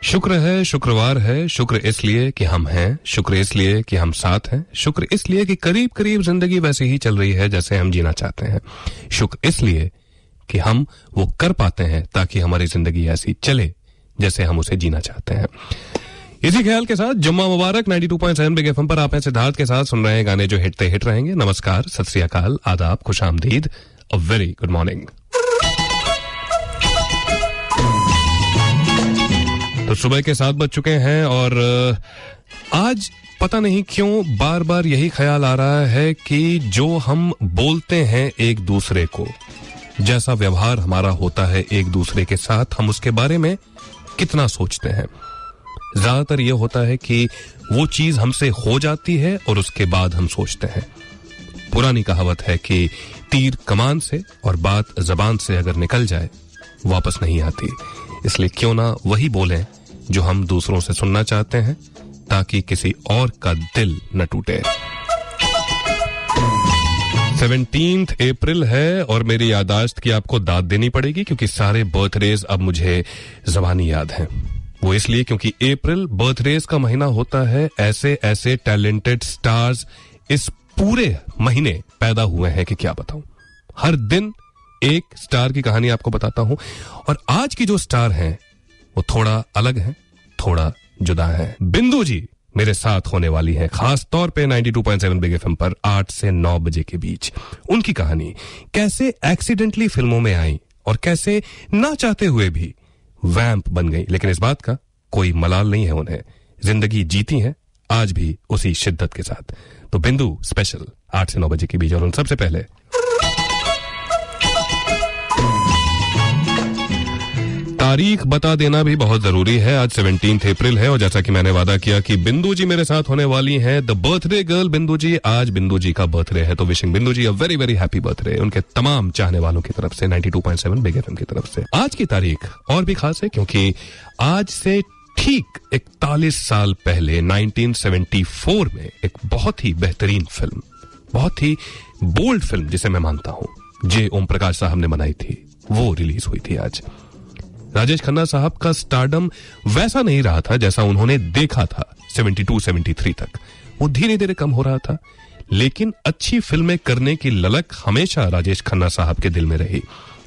शुक्र है, शुक्रवार है, शुक्र इसलिए कि हम हैं, शुक्र इसलिए कि हम साथ हैं, शुक्र इसलिए कि करीब करीब जिंदगी वैसे ही चल रही है जैसे हम जीना चाहते हैं, शुक्र इसलिए कि हम वो कर पाते हैं ताकि हमारी जिंदगी ऐसी चले जैसे हम उसे जीना चाहते हैं। इसी ख्याल के साथ जुम्मा मुबारक 92.7 बिग एफएम पर आप हैं सिद्धार्थ के साथ सुन रहे हैं गाने जो हिटते हिट रहेंगे। नमस्कार, सत श्री अकाल, आदाब, खुशामदीद, अ वेरी गुड मॉर्निंग। तो सुबह के 7 बज चुके हैं और आज पता नहीं क्यों बार बार यही ख्याल आ रहा है कि जो हम बोलते हैं एक दूसरे को, जैसा व्यवहार हमारा होता है एक दूसरे के साथ, हम उसके बारे में कितना सोचते हैं। ज्यादातर यह होता है कि वो चीज हमसे हो जाती है और उसके बाद हम सोचते हैं। पुरानी कहावत है कि तीर कमान से और बात जबान से अगर निकल जाए वापस नहीं आती, इसलिए क्यों ना वही बोलें जो हम दूसरों से सुनना चाहते हैं ताकि किसी और का दिल न टूटे। 17 अप्रैल है और मेरी याददाश्त की आपको दाद देनी पड़ेगी क्योंकि सारे बर्थडेज अब मुझे ज़बानी याद हैं। वो इसलिए क्योंकि अप्रैल बर्थडेज का महीना होता है। ऐसे ऐसे टैलेंटेड स्टार्स इस पूरे महीने पैदा हुए हैं कि क्या बताऊं। हर दिन एक स्टार की कहानी आपको बताता हूं और आज की जो स्टार हैं वो थोड़ा अलग है, थोड़ा जुदा है। बिंदु जी मेरे साथ होने वाली हैं, खास तौर पे 92.7 बिग एफएम पर 8 से 9 बजे के बीच। उनकी कहानी कैसे एक्सीडेंटली फिल्मों में आई और कैसे ना चाहते हुए भी वैम्प बन गई, लेकिन इस बात का कोई मलाल नहीं है उन्हें। जिंदगी जीती है आज भी उसी शिद्दत के साथ। तो बिंदु स्पेशल 8 से 9 बजे के बीच। और उन सबसे पहले तारीख बता देना भी बहुत जरूरी है। आज 17 अप्रैल है और जैसा कि मैंने वादा किया कि बिंदु जी मेरे साथ होने वाली हैं, द बर्थडे गर्ल बिंदु जी। आज बिंदु जी का बर्थडे है तो wishing Bindu ji a very very happy birthday उनके तमाम चाहने वालों की तरफ से 92.7 बिग एफएम की तरफ से। आज की तारीख और भी खास है क्योंकि आज से ठीक 41 साल पहले 1974 में एक बहुत ही बेहतरीन फिल्म, बहुत ही बोल्ड फिल्म जिसे मैं मानता हूं, जे ओम प्रकाश साहब ने बनाई थी, वो रिलीज हुई थी आज। राजेश खन्ना साहब का स्टारडम वैसा नहीं रहा था जैसा उन्होंने देखा था 72-73 तक। वो धीरे धीरे कम हो रहा था, लेकिन अच्छी फिल्में करने की ललक हमेशा राजेश खन्ना साहब के दिल में रही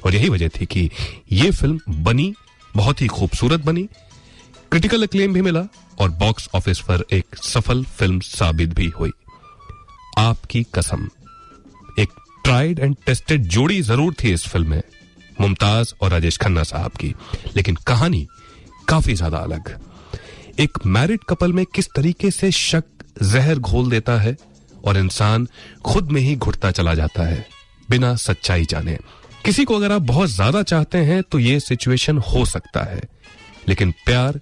और यही वजह थी कि ये फिल्म बनी, बहुत ही खूबसूरत बनी, क्रिटिकल अक्लेम भी मिला और बॉक्स ऑफिस पर एक सफल फिल्म साबित भी हुई। आपकी कसम, एक ट्राइड एंड टेस्टेड जोड़ी जरूर थी इस फिल्म में, मुमताज और राजेश खन्ना साहब की, लेकिन कहानी काफी ज्यादा अलग। एक मैरिड कपल में किस तरीके से शक जहर घोल देता है और इंसान खुद में ही घुटता चला जाता है बिना सच्चाई जाने। किसी को अगर आप बहुत ज्यादा चाहते हैं तो यह सिचुएशन हो सकता है, लेकिन प्यार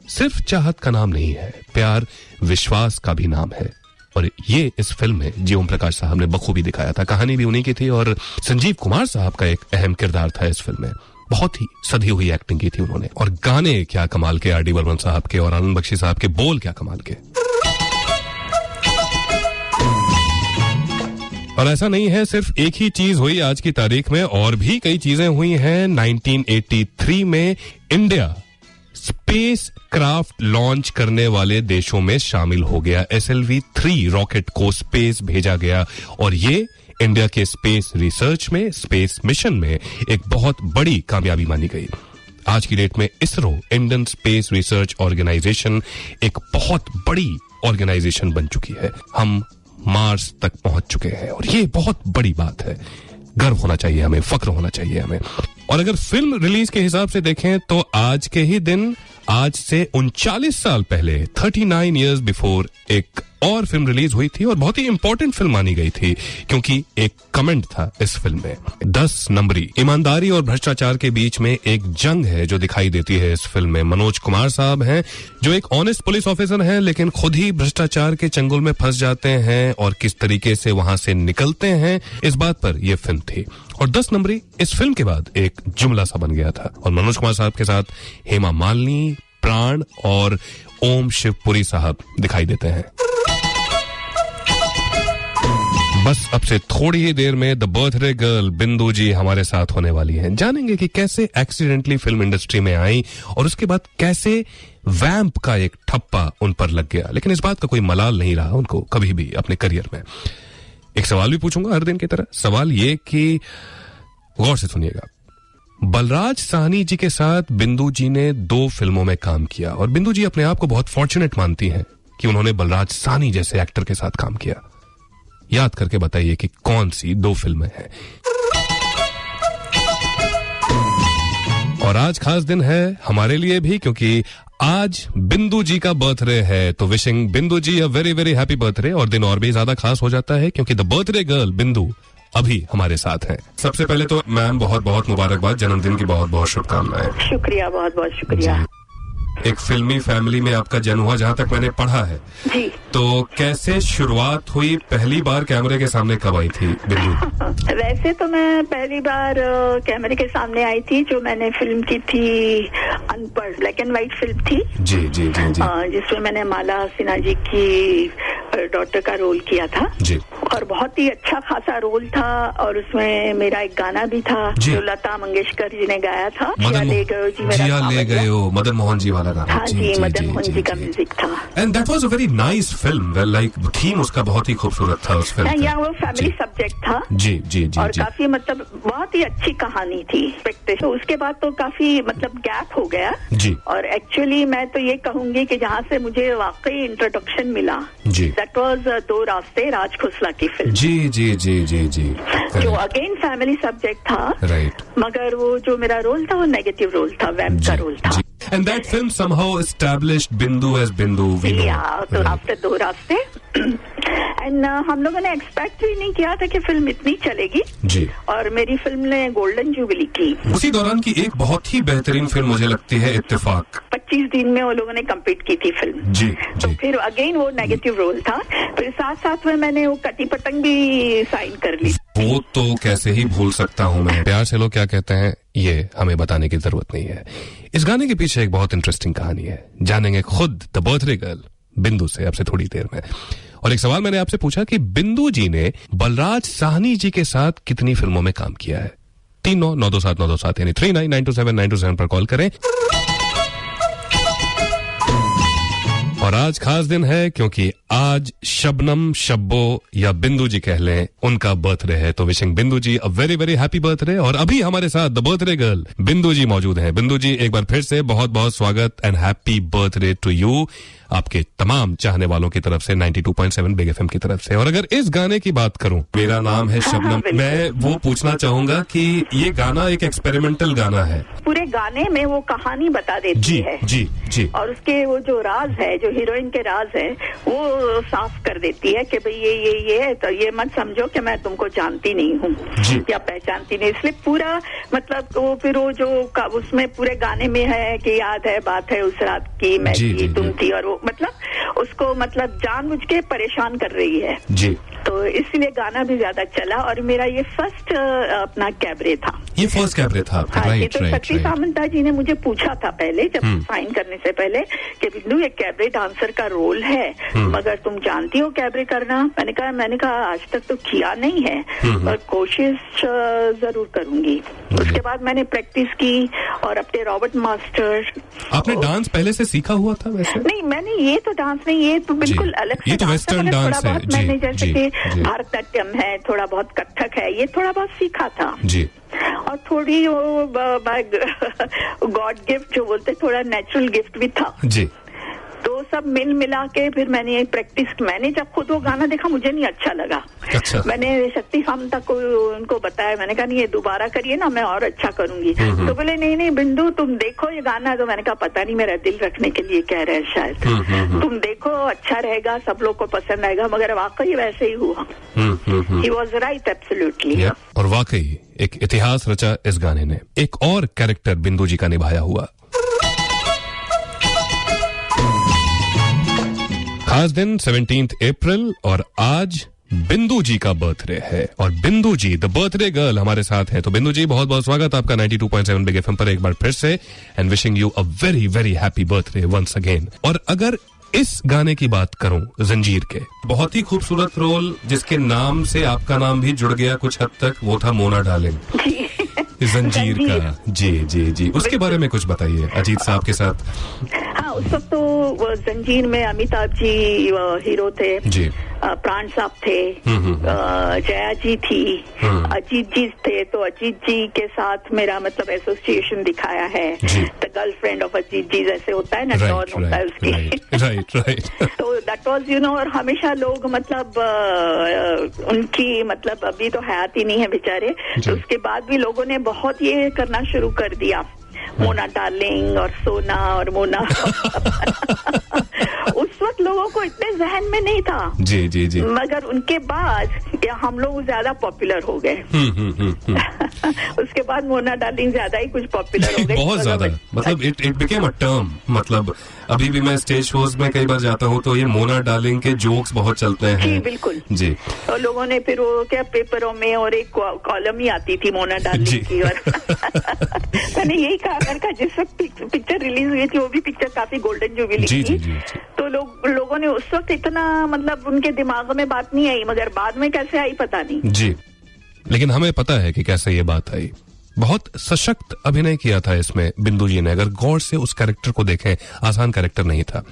सिर्फ चाहत का नाम नहीं है, प्यार विश्वास का भी नाम है और ये इस फिल्म में जी ओम प्रकाश साहब ने बखूबी दिखाया था। कहानी भी उन्हीं की थी और संजीव कुमार साहब का एक अहम किरदार था इस फिल्म में। बहुत ही सधी हुई एक्टिंग की थी उन्होंने और गाने क्या कमाल के, आर डी बर्मन साहब के और आनंद बख्शी साहब के बोल क्या कमाल के। और ऐसा नहीं है सिर्फ एक ही चीज हुई आज की तारीख में, और भी कई चीजें हुई हैं। 1983 में इंडिया स्पेस क्राफ्ट लॉन्च करने वाले देशों में शामिल हो गया। SLV-3 रॉकेट को स्पेस भेजा गया और ये इंडिया के स्पेस रिसर्च में, स्पेस मिशन में एक बहुत बड़ी कामयाबी मानी गई। आज की डेट में ISRO, Indian space research organisation, एक बहुत बड़ी ऑर्गेनाइजेशन बन चुकी है। हम मार्स तक पहुंच चुके हैं और ये बहुत बड़ी बात है। गर्व होना चाहिए हमें, फख्र होना चाहिए हमें। और अगर फिल्म रिलीज के हिसाब से देखें तो आज के ही दिन, आज से 39 साल पहले, 39 इयर्स बिफोर, एक और फिल्म रिलीज हुई थी और बहुत ही इंपॉर्टेंट फिल्म मानी गई थी क्योंकि एक कमेंट था इस फिल्म में। 10 नंबरी, ईमानदारी और भ्रष्टाचार के बीच में एक जंग है जो दिखाई देती है इस फिल्म में। मनोज कुमार साहब हैं जो एक ऑनेस्ट पुलिस ऑफिसर हैं लेकिन खुद ही भ्रष्टाचार के चंगुल में फंस जाते हैं और किस तरीके से वहां से निकलते हैं, इस बात पर यह फिल्म थी। और 10 नंबरी इस फिल्म के बाद एक जुमला सा बन गया था और मनोज कुमार साहब के साथ हेमा मालिनी, प्राण और ओम शिवपुरी साहब दिखाई देते हैं। बस अब से थोड़ी ही देर में द बर्थडे गर्ल बिंदु जी हमारे साथ होने वाली हैं। जानेंगे कि कैसे एक्सीडेंटली फिल्म इंडस्ट्री में आई और उसके बाद कैसे वैम्प का एक ठप्पा उन पर लग गया, लेकिन इस बात का कोई मलाल नहीं रहा उनको कभी भी अपने करियर में। एक सवाल भी पूछूंगा हर दिन की तरह। सवाल ये कि गौर से सुनिएगा, बलराज साहनी जी के साथ बिंदु जी ने 2 फिल्मों में काम किया और बिंदु जी अपने आप को बहुत फॉर्चुनेट मानती हैं कि उन्होंने बलराज साहनी जैसे एक्टर के साथ काम किया। याद करके बताइए कि कौन सी 2 फिल्में हैं। और आज खास दिन है हमारे लिए भी, क्योंकि आज बिंदु जी का बर्थडे है। तो wishing Bindu ji a very very happy birthday. और दिन और भी ज्यादा खास हो जाता है क्योंकि द बर्थडे गर्ल बिंदु अभी हमारे साथ हैं। सबसे पहले तो मैम बहुत बहुत मुबारकबाद, जन्मदिन की बहुत बहुत शुभकामनाएं। शुक्रिया, बहुत बहुत शुक्रिया। एक फिल्मी फैमिली में आपका जन्म हुआ, जहाँ तक मैंने पढ़ा है जी। तो कैसे शुरुआत हुई? पहली बार कैमरे के सामने कब आई थी बिंदु? वैसे तो मैं पहली बार कैमरे के सामने आई थी, जो मैंने फिल्म की थी अनपढ़, ब्लैक एंड व्हाइट फिल्म थी। जी जी जी जी। जिसमें मैंने माला सिन्हा जी की डॉटर का रोल किया था जी। और बहुत ही अच्छा खासा रोल था। और उसमें मेरा एक गाना भी था जो लता मंगेशकर जी ने गाया था, जिया ले गयो जी मेरा, जिया ले गयो, मदन मोहन जी वाला गाना। हाँ जी, मदन मोहन जी का म्यूजिक था। And that was a very nice film. Well, like theme उसका बहुत ही खूबसूरत था उस फिल्म का। वो फैमिली सब्जेक्ट था। जी जी जी। और काफी मतलब बहुत ही अच्छी कहानी थी। तो उसके बाद तो काफी मतलब गैप हो गया जी। और एक्चुअली मैं तो ये कहूंगी कि जहाँ से मुझे वाकई इंट्रोडक्शन मिला जी, दैट वाज 2 रास्ते, राज खोसला की फिल्म। जी जी जी जी जी। जो अगेन फैमिली सब्जेक्ट था, राइट, मगर वो जो मेरा रोल था वो नेगेटिव रोल था, वैम्प का रोल था। And that film somehow established Bindu as Bindu. We know. तो आफ्टर 2 रास्ते एंड हम लोगों ने एक्सपेक्ट भी नहीं किया था कि फिल्म इतनी चलेगी जी। और मेरी फिल्म ने गोल्डन जुबली की। उसी दौरान की एक बहुत ही बेहतरीन फिल्म मुझे लगती है इत्तेफाक। 25 दिन में वो लोगों ने कंप्लीट की थी फिल्म जी। तो फिर अगेन वो नेगेटिव रोल था। फिर साथ साथ में मैंने वो कटी पतंग भी साइन कर ली। वो तो कैसे ही भूल सकता हूँ मैं। प्यार से लोग क्या कहते हैं ये हमें बताने की जरूरत नहीं है। इस गाने के पीछे एक बहुत इंटरेस्टिंग कहानी है, जानेंगे खुद द बर्थडे गर्ल बिंदु से अब से थोड़ी देर में। और एक सवाल मैंने आपसे पूछा कि बिंदु जी ने बलराज साहनी जी के साथ कितनी फिल्मों में काम किया है। 39927927 यानी 39927927 पर कॉल करें। और आज खास दिन है क्योंकि आज शबनम, शब्बो या बिंदु जी कह लें, उनका बर्थडे है। तो wishing Bindu ji a very very happy birthday. और अभी हमारे साथ द बर्थडे गर्ल बिंदु जी मौजूद हैं। बिंदु जी एक बार फिर से बहुत बहुत स्वागत and happy birthday to you, आपके तमाम चाहने वालों की तरफ से, 92.7 बिग एफएम की तरफ से। और अगर इस गाने की बात करूं, मेरा नाम है शबनम, मैं वो पूछना चाहूंगा कि ये गाना एक एक्सपेरिमेंटल गाना है। पूरे गाने में वो कहानी बता देती जी, है जी जी। और उसके वो जो राज है, जो हीरोइन के राज है, वो साफ कर देती है कि भाई ये है, तो ये मत समझो कि मैं तुमको जानती नहीं हूँ या पहचानती नहीं। इसलिए पूरा मतलब वो फिर वो जो उसमें पूरे गाने में है कि याद है बात है उस रात की, मैं थी तुम थी, और वो मतलब उसको मतलब जानबूझ के परेशान कर रही है जी। तो इसलिए गाना भी ज्यादा चला। और मेरा ये फर्स्ट अपना कैबरे था। ये फर्स्ट कैबरे था आपका? हाँ, तो शक्ति सामंता जी ने मुझे पूछा था पहले, जब साइन करने से पहले, कि बिंदु ये कैबरे डांसर का रोल है, मगर तुम जानती हो कैबरे करना? मैंने कहा आज तक तो किया नहीं है पर कोशिश जरूर करूंगी। उसके बाद मैंने प्रैक्टिस की और अपने रॉबर्ट मास्टर। आपने डांस पहले से सीखा हुआ था वैसे? नहीं, मैंने ये तो डांस नहीं, ये तो बिल्कुल अलग ये तो वेस्टर्न डांस है। मैंने जैसे कि भारतनाट्यम है, थोड़ा बहुत कथक है, ये थोड़ा बहुत सीखा था जी। और थोड़ी वो गॉड गिफ्ट जो बोलते, थोड़ा नेचुरल गिफ्ट भी था जी। तो सब मिल मिला के फिर मैंने ये प्रैक्टिस, मैंने जब खुद वो गाना देखा मुझे नहीं अच्छा लगा। अच्छा। मैंने शक्ति सामंता को उनको बताया, मैंने कहा नहीं ये दोबारा करिए ना, मैं और अच्छा करूंगी। तो बोले नहीं बिंदु तुम देखो ये गाना। तो मैंने कहा पता नहीं मेरा दिल रखने के लिए कह रहे हैं शायद। तुम देखो अच्छा रहेगा, सब लोग को पसंद आएगा। मगर वाकई वैसे ही हुआ। He was right absolutely. और वाकई एक इतिहास रचा इस गाने ने। एक और कैरेक्टर बिंदु जी का निभाया हुआ। खास दिन 17 अप्रैल और आज बिंदु जी का बर्थडे है। और बिंदु जी द बर्थडे गर्ल हमारे साथ है। तो बिंदु जी बहुत बहुत स्वागत आपका 92.7 बिग एफएम पर एक बार फिर से and wishing you a very very happy birthday once again. और अगर इस गाने की बात करूं, जंजीर के, बहुत ही खूबसूरत रोल जिसके नाम से आपका नाम भी जुड़ गया कुछ हद तक, वो था मोना डार्लिंग जंजीर का। जी जी जी, उसके बारे में कुछ बताइए अजीत साहब के साथ। हाँ, उस वक्त तो जंजीर में अमिताभ जी हीरो थे जी, प्राण साहब थे, जया जी थी, अजीत जी थे। तो अजीत जी के साथ मेरा मतलब एसोसिएशन दिखाया है, द गर्लफ्रेंड ऑफ अजीत जी जैसे होता है ना, डॉन होता है उसकी। राइट तो दैट वाज और हमेशा लोग मतलब उनकी मतलब अभी तो हयात ही नहीं है बेचारे, तो उसके बाद भी लोगों ने बहुत ये करना शुरू कर दिया, मोना डार्लिंग और सोना और मोना उस वक्त लोगों को इतने जहन में नहीं था। जी जी जी, मगर उनके बाद हम लोग ज्यादा पॉपुलर हो गए। उसके बाद मोना डार्लिंग ज्यादा ही कुछ पॉपुलर हो गए, बहुत ज्यादा, मतलब इट बिकेम अ टर्म। मतलब अभी भी मैं स्टेज शोज में कई बार जाता हूँ तो ये मोना डार्लिंग के जोक्स बहुत चलते हैं। जी बिल्कुल जी। और लोगों ने फिर वो क्या पेपरों में और एक कॉलम ही आती थी मोना डार्लिंग की, और मैंने यही कहा, जिस वक्त पिक्चर रिलीज हुई थी वो भी पिक्चर काफी गोल्डन जुबली थी, तो लोगों ने उस वक्त इतना मतलब उनके दिमाग में बात नहीं आई, मगर बाद में कैसे आई पता नहीं जी, लेकिन हमें पता है कि कैसे ये बात आई। बहुत सशक्त अभिनय किया था इसमें बिंदु जी ने, अगर गौर से उस कैरेक्टर को देखें, आसान कैरेक्टर नहीं था।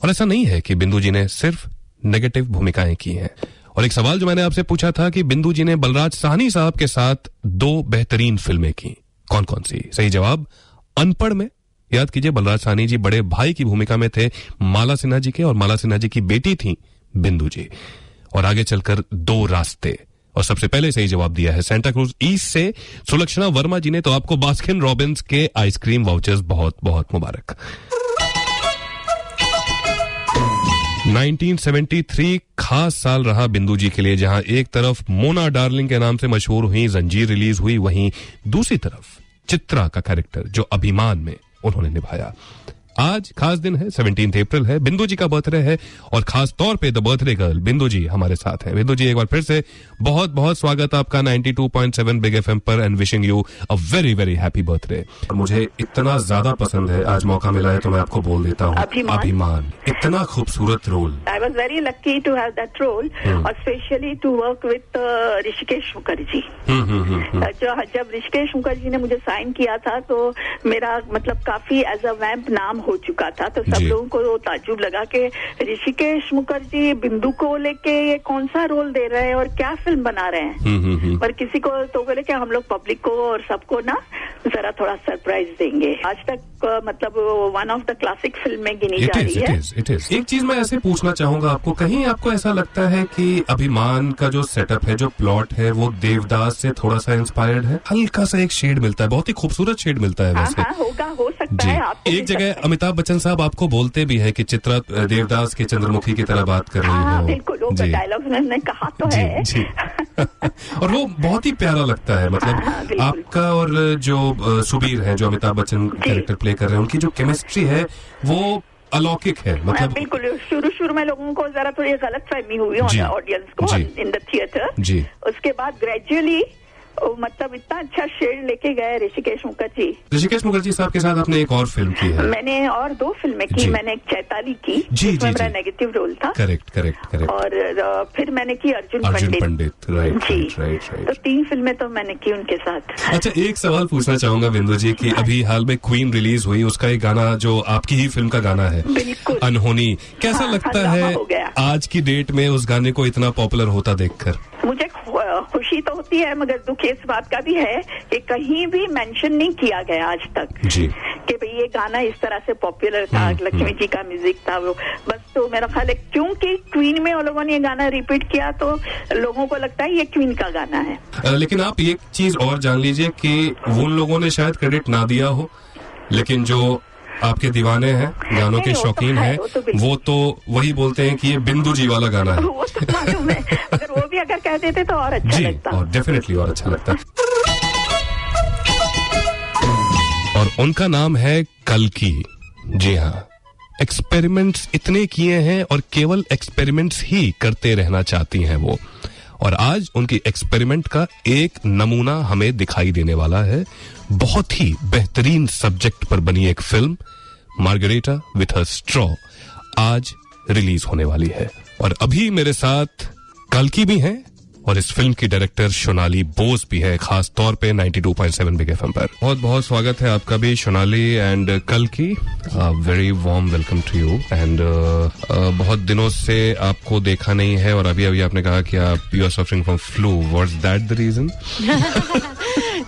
और ऐसा नहीं है कि बिंदु जी ने सिर्फ नेगेटिव भूमिकाएं की हैं। और एक सवाल जो मैंने आपसे पूछा था कि बिंदु जी ने बलराज साहनी साहब के साथ 2 बेहतरीन फिल्में की, कौन कौन सी? सही जवाब अनपढ़ में, याद कीजिए बलराज साहनी जी बड़े भाई की भूमिका में थे माला सिन्हा जी के, और माला सिन्हा जी की बेटी थी बिंदु जी। और आगे चलकर 2 रास्ते, और सबसे पहले सही जवाब दिया है सेंटा क्रूज ईस्ट से सुलक्षणा वर्मा जी ने, तो आपको बास्किन रॉबिन्स के आइसक्रीम वाउचर्स बहुत बहुत मुबारक। 1973 खास साल रहा बिंदु जी के लिए, जहां एक तरफ मोना डार्लिंग के नाम से मशहूर हुई जंजीर रिलीज हुई, वहीं दूसरी तरफ चित्रा का कैरेक्टर जो अभिमान में उन्होंने निभाया। आज खास दिन है, 17 अप्रैल है, बिंदु जी का बर्थडे है, और खास तौर पे द बर्थडे गर्ल बिंदु जी हमारे साथ हैं। बिंदु जी, एक बार फिर से बहुत बहुत स्वागत आपका 92.7 बिग एफएम पर, and wishing you a very very happy birthday. मुझे इतना ज्यादा पसंद है, आज मौका मिला है तो मैं आपको बोल देता हूँ, अभिमान इतना खूबसूरत role. I was very lucky to have that role, और especially to work with Hrishikesh Mukherjee. जब ऋषिकेश मुखर्जी ने मुझे साइन किया था तो मेरा मतलब काफी एज अ वैम्प नाम हो चुका था, तो सब लोगों को ताज्जुब लगा कि ऋषिकेश मुखर्जी बिंदु को लेके ये कौन सा रोल दे रहे हैं और क्या फिल्म बना रहे हैं। पर किसी को तो बोले कि हम लोग पब्लिक को और सबको ना जरा थोड़ा सरप्राइज देंगे। आज तक मतलब one of the classic film में गिनी जा रही है। एक चीज मैं ऐसे पूछना चाहूंगा आपको, कहीं आपको ऐसा लगता है कि अभिमान का जो सेटअप है, जो प्लॉट है, वो देवदास से थोड़ा सा इंस्पायर्ड है? हल्का सा एक शेड मिलता है, बहुत ही खूबसूरत शेड मिलता है वैसे। हो सकता है। एक जगह अमिताभ बच्चन साहब आपको बोलते भी है कि चित्रा देवदास के चंद्रमुखी की तरह बात कर रही हो। बिल्कुल, वो डायलॉग मैंने कहा तो है। जी। और वो बहुत ही प्यारा लगता है, मतलब आपका और जो सुबीर है, जो अमिताभ बच्चन कैरेक्टर प्ले कर रहे हैं, उनकी जो केमिस्ट्री है वो अलौकिक है। मतलब बिल्कुल शुरू में लोगों को जरा थोड़ी गलत फहमी हुई ऑडियंस को इन द थिएटर, उसके बाद ग्रेजुअली मतलब इतना अच्छा शेड लेके गए ऋषिकेश मुखर्जी। ऋषिकेश मुखर्जी साहब के साथ आपने एक और फिल्म की है? मैंने और 2 फिल्में की। मैंने एक चैताली की, जिसमें मेरा नेगेटिव रोल था। करेक्ट। और फिर मैंने की अर्जुन पंडित। राइट। तो 3 फिल्में तो मैंने की उनके साथ। अच्छा, एक सवाल पूछना चाहूंगा बिंदु जी की अभी हाल में क्वीन रिलीज हुई, उसका एक गाना जो आपकी ही फिल्म का गाना है, अनहोनी, कैसा लगता है आज की डेट में उस गाने को इतना पॉपुलर होता देखकर? मुझे खुशी तो होती है, मगर दुख इस बात का भी है कि कहीं भी मेंशन नहीं किया गया आज तक कि भाई ये गाना इस तरह से पॉपुलर था, लक्ष्मी जी का म्यूजिक था वो। बस तो मेरा ख्याल है क्योंकि क्वीन में उन लोगों ने ये गाना रिपीट किया तो लोगों को लगता है ये क्वीन का गाना है। लेकिन आप एक चीज और जान लीजिए कि उन लोगों ने शायद क्रेडिट ना दिया हो, लेकिन जो आपके दीवाने हैं, गानों के शौकीन हैं, वो तो वही बोलते हैं कि ये बिंदु जी वाला गाना है। वो तो मालूम है, अगर वो भी अगर कह देते तो और अच्छा लगता। और डेफिनेटली और अच्छा लगता। और उनका नाम है कल्कि। जी हाँ, एक्सपेरिमेंट्स इतने किए हैं और केवल एक्सपेरिमेंट्स ही करते रहना चाहती हैं वो। और आज उनकी एक्सपेरिमेंट का एक नमूना हमें दिखाई देने वाला है। बहुत ही बेहतरीन सब्जेक्ट पर बनी एक film, Margarita with a straw. आज रिलीज होने वाली है। और अभी मेरे साथ कल्कि भी हैं और इस फिल्म की डायरेक्टर सोनाली बोस भी है, खास तौर पे 92.7 बिग एफएम पर। बहुत बहुत स्वागत है आपका भी सोनाली एंड कल्कि, very warm welcome to you. And बहुत दिनों से आपको देखा नहीं है और अभी अभी आपने कहा कि आप you are suffering from flu, what's that the reason?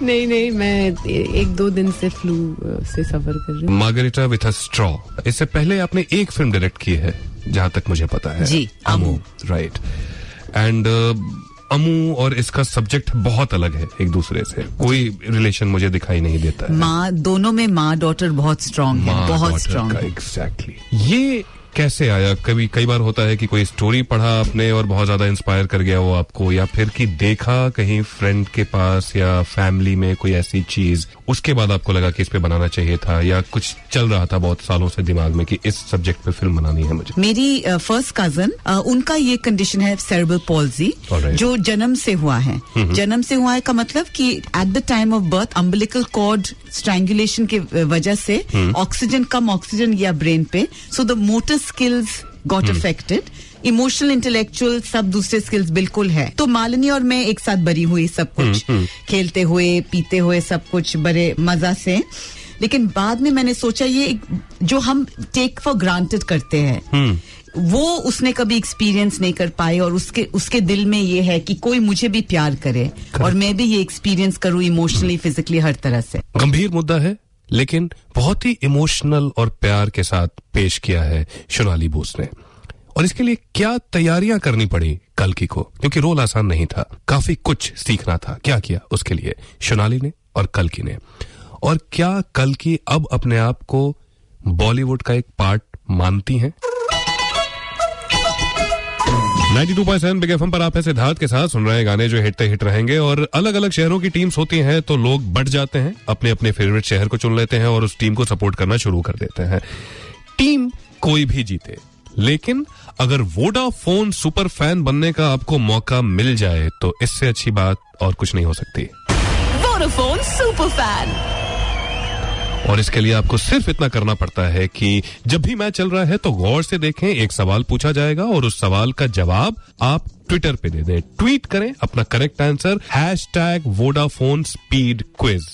नहीं, मैं 1-2 दिन से फ्लू से सफर कर रही हूँ। मार्गरेटा विथ अ स्ट्रॉ, इससे पहले आपने एक फिल्म डायरेक्ट की है जहां तक मुझे पता है। जी, अमू। राइट। एंड अमू और इसका सब्जेक्ट बहुत अलग है एक दूसरे से, कोई रिलेशन मुझे दिखाई नहीं देता है। माँ, दोनों में माँ डॉटर बहुत स्ट्रांग है, बहुत स्ट्रांग है। एग्जैक्टली। ये कैसे आया? कई बार होता है कि कोई स्टोरी पढ़ा आपने और बहुत ज्यादा इंस्पायर कर गया वो आपको, या फिर कि देखा कहीं फ्रेंड के पास या फैमिली में कोई ऐसी चीज, उसके बाद आपको लगा कि इस पे बनाना चाहिए था, या कुछ चल रहा था बहुत सालों से दिमाग में कि इस सब्जेक्ट पे फिल्म बनानी है मुझे? मेरी फर्स्ट कजन, उनका ये कंडीशन है सेरेब्रल पॉल्जी, जो जन्म से हुआ है। जन्म से हुआ है का मतलब कि at the time of birth umbilical cord strangulation के वजह से कम ऑक्सीजन या ब्रेन पे, so the motor skills got affected, emotional intellectual सब दूसरे स्किल्स बिल्कुल है। तो मालिनी और मैं एक साथ बरी हुई, सब कुछ खेलते हुए पीते हुए सब कुछ बड़े मजा से। लेकिन बाद में मैंने सोचा ये जो हम टेक फॉर ग्रांटेड करते हैं वो उसने कभी एक्सपीरियंस नहीं कर पाए, और उसके दिल में ये है कि कोई मुझे भी प्यार करे और मैं भी ये एक्सपीरियंस करूं इमोशनली, फिजिकली, हर तरह से। गंभीर मुद्दा है लेकिन बहुत ही इमोशनल और प्यार के साथ पेश किया है सोनाली बोस ने। और इसके लिए क्या तैयारियां करनी पड़ी कल्कि को, क्योंकि रोल आसान नहीं था, काफी कुछ सीखना था। क्या किया उसके लिए सोनाली ने और कल्कि ने? और क्या कल्कि अब अपने आप को बॉलीवुड का एक पार्ट मानती हैं? 92.7 बिग एफएम पर आप ऐसे धात के साथ सुन रहे हैं गाने जो हिट रहेंगे। और अलग अलग शहरों की टीम्स होती हैं तो लोग बट जाते हैं, अपने अपने फेवरेट शहर को चुन लेते हैं और उस टीम को सपोर्ट करना शुरू कर देते हैं। टीम कोई भी जीते, लेकिन अगर वोडाफोन सुपर फैन बनने का आपको मौका मिल जाए तो इससे अच्छी बात और कुछ नहीं हो सकती। Vodafone super fan. और इसके लिए आपको सिर्फ इतना करना पड़ता है कि जब भी मैच चल रहा है तो गौर से देखें, एक सवाल पूछा जाएगा और उस सवाल का जवाब आप ट्विटर पे दे दें। ट्वीट करें अपना correct answer, #Vodafone speed quiz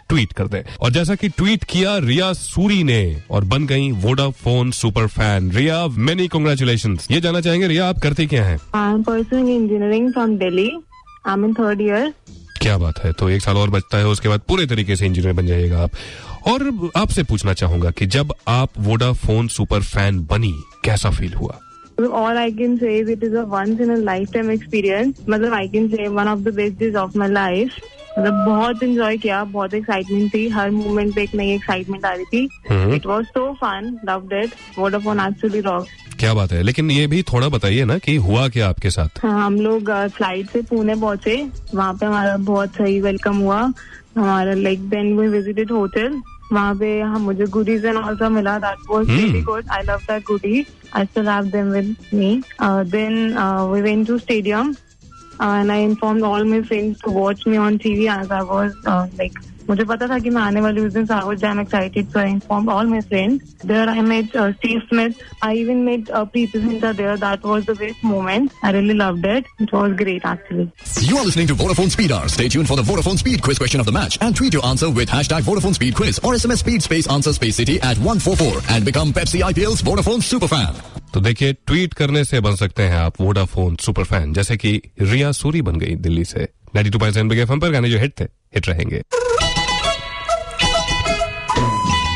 tweet कर दें। और जैसा कि ट्वीट किया रिया सूरी ने और बन गई वोडाफोन सुपर फैन। रिया, मेनी कांग्रेचुलेशंस। ये जानना चाहेंगे रिया, आप करती क्या हैं? I am pursuing engineering from Delhi. I am in 3rd year. क्या बात है, तो 1 साल और बचता है, उसके बाद पूरे तरीके से इंजीनियर बन जाइएगा आप। और आपसे पूछना चाहूंगा कि जब आप वोडाफोन सुपर फैन बनी, कैसा फील हुआ? All I can say is it is a once in a lifetime experience. मतलब I can say one of the best days of my life. मतलब बहुत एंजॉय किया, बहुत एक्साइटमेंट थी, हर मोमेंट पे एक नई एक्साइटमेंट आ रही थी। It was so fun, loved it. Vodafone actually rock. क्या बात है, लेकिन ये भी थोड़ा बताइए ना कि हुआ क्या आपके साथ? हाँ, हम लोग फ्लाइट से पुणे पहुंचे, वहाँ पे हमारा बहुत सही वेलकम हुआ। हमारा like then we visited hotel, वहाँ पे हम मुझे गुडीज एंड ऑल्सो मिला। That was really good. I love that goodie. I still have them with me. Then we went to stadium and I informed all my friends to watch me on TV as I was like, मुझे पता था कि मैं आने वाली उस दिन, so I was damn excited, so I informed all my friends. There I met Steve Smith. I even met Preeti Zinta there. That was the best moment. I really loved it. It was great actually. You are listening to Vodafone Speed Hour. Stay tuned for the Vodafone Speed Quiz question of the match and tweet your answer with #Vodafone Speed Quiz or SMS speed space answer space city at 144 and become Pepsi IPL's Vodafone Superfan. तो देखिए, tweet करने से बन सकते हैं आप Vodafone super fan, जैसे कि रिया सूरी बन गई दिल्ली से। 92.7 बिग एफएम पर गाने जो हिट थे, हिट रहेंगे।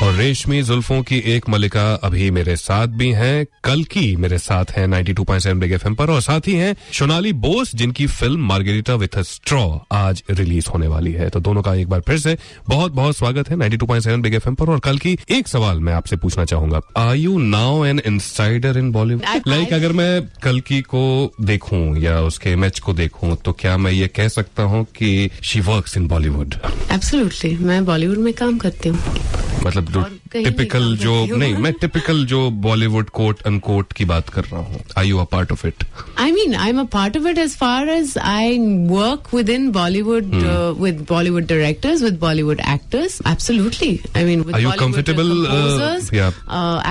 और रेशमी जुल्फों की एक मलिका अभी मेरे साथ भी हैं, कल्कि मेरे साथ हैं 92.7 बिग एफएम पर, और साथ ही हैं सोनाली बोस जिनकी film Margarita with a straw आज रिलीज होने वाली है। तो दोनों का एक बार फिर से बहुत बहुत स्वागत है 92.7 बिग एफएम पर। और कल्कि, एक सवाल मैं आपसे पूछना चाहूंगा, are you now an insider in Bollywood? Like अगर मैं कल्कि को देखूं या उसके इमेज को देखूं तो क्या मैं ये कह सकता हूं कि she works in Bollywood? Absolutely, मैं बॉलीवुड में काम करती हूँ। मतलब जो टिपिकल जो नहीं, मैं टिपिकल जो बॉलीवुड कोट अनकोट की बात कर रहा हूँ. Are you a part of it? I mean, I'm a part of it as far as I work within Bollywood, with Bollywood directors, with Bollywood actors. Absolutely. I mean, with Are you Bollywood comfortable? composers. Yeah.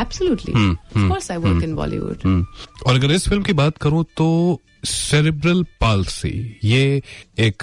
Absolutely. Of course, I work in Bollywood. और अगर इस film की बात करूं तो cerebral palsy ये एक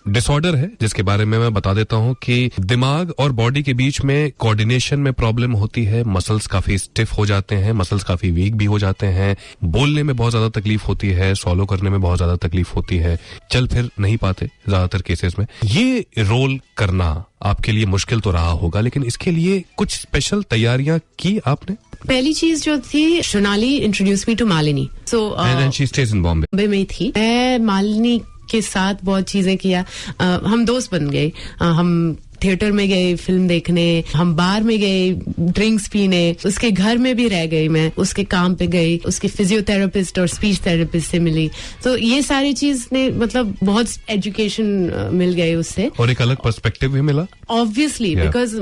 disorder है जिसके बारे में मैं बता देता हूं कि दिमाग और बॉडी के बीच में कोऑर्डिनेशन में प्रॉब्लम होती है. मसल्स काफी स्टिफ हो जाते हैं, मसल्स काफी वीक भी हो जाते हैं, बोलने में बहुत ज्यादा तकलीफ होती है, सॉलो करने में बहुत ज्यादा तकलीफ होती है, चल फिर नहीं पाते ज्यादातर केसेस में. ये रोल करना आपके लिए मुश्किल तो रहा होगा, लेकिन इसके लिए कुछ स्पेशल तैयारियां की आपने? पहली चीज जो थी, Sonali introduce me to Malini. So she stayed in Bombay में थी. मैं मालिनी के साथ बहुत चीजें किया. हम दोस्त बन गए. हम थिएटर में गए फिल्म देखने, हम बार में गए ड्रिंक्स पीने, उसके घर में भी रह गई मैं, उसके काम पे गई, उसके फिजियोथेरेपिस्ट और स्पीच थेरेपिस्ट से मिली. तो ये सारी चीज ने मतलब बहुत एजुकेशन मिल गई उससे, और एक अलग पर्सपेक्टिव भी मिला ऑब्वियसली. बिकॉज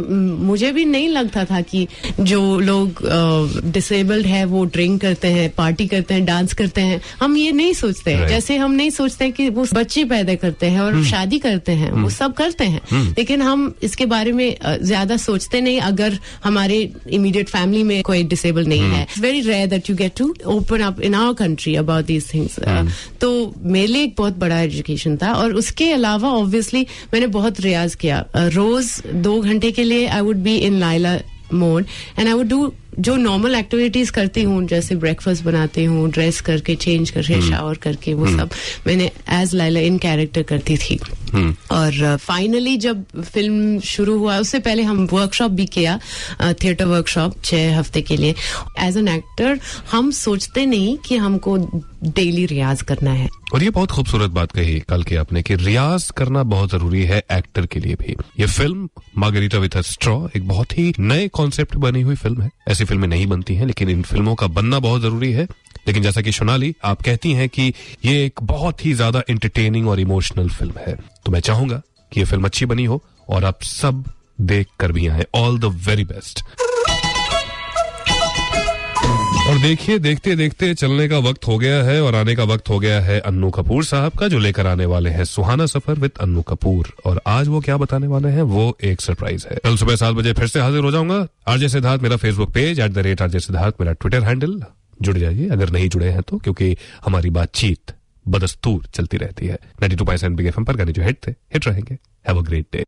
मुझे भी नहीं लगता था कि जो लोग डिसेबल्ड है वो ड्रिंक करते हैं, पार्टी करते हैं, डांस करते हैं. हम ये नहीं सोचते हैं. जैसे हम नहीं सोचते हैं कि वो बच्चे पैदा करते हैं और शादी करते हैं, वो सब करते हैं, लेकिन हम इसके बारे में ज्यादा सोचते नहीं अगर हमारे इमीडिएट फैमिली में कोई डिसेबल नहीं है. It's very rare that you get to open up in our country about these things. तो मेरे लिए एक बहुत बड़ा एजुकेशन था. और उसके अलावा ऑब्वियसली मैंने बहुत रियाज किया. रोज 2 घंटे के लिए I would be in Laila mode and I would do जो नॉर्मल एक्टिविटीज करती हूँ, जैसे ब्रेकफास्ट बनाती हूँ, ड्रेस करके, चेंज करके, शावर करके, वो सब मैंने एज लाइला इन कैरेक्टर करती थी. और फाइनली जब फिल्म शुरू हुआ, उससे पहले हम वर्कशॉप भी किया, थिएटर वर्कशॉप 6 हफ्ते के लिए. एज एन एक्टर हम सोचते नहीं कि हमको डेली रियाज करना है. और ये बहुत खूबसूरत बात कही कल की आपने कि रियाज करना बहुत जरूरी है एक्टर के लिए भी. ये film Margarita with a straw एक बहुत ही नए कॉन्सेप्ट बनी हुई फिल्म है. ऐसी फिल्में नहीं बनती हैं, लेकिन इन फिल्मों का बनना बहुत जरूरी है. लेकिन जैसा कि सोनाली आप कहती हैं कि ये एक बहुत ही ज्यादा एंटरटेनिंग और इमोशनल फिल्म है, तो मैं चाहूंगा कि ये फिल्म अच्छी बनी हो और आप सब देख कर भी आए. All the very best. और देखिए, देखते देखते चलने का वक्त हो गया है और आने का वक्त हो गया है अन्नू कपूर साहब का, जो लेकर आने वाले हैं सुहाना सफर विद अन्नू कपूर. और आज वो क्या बताने वाले हैं वो एक सरप्राइज है. कल सुबह 7 बजे फिर से हाजिर हो जाऊंगा. आरजे सिद्धार्थ मेरा फेसबुक पेज, @RJ सिद्धार्थ मेरा ट्विटर हैंडल. जुड़ जाइए अगर नहीं जुड़े हैं तो, क्योंकि हमारी बातचीत बदस्तूर चलती रहती है. 92.7 बिग FM पर गाने जो हिट थे हिट रहेंगे. Have a great day.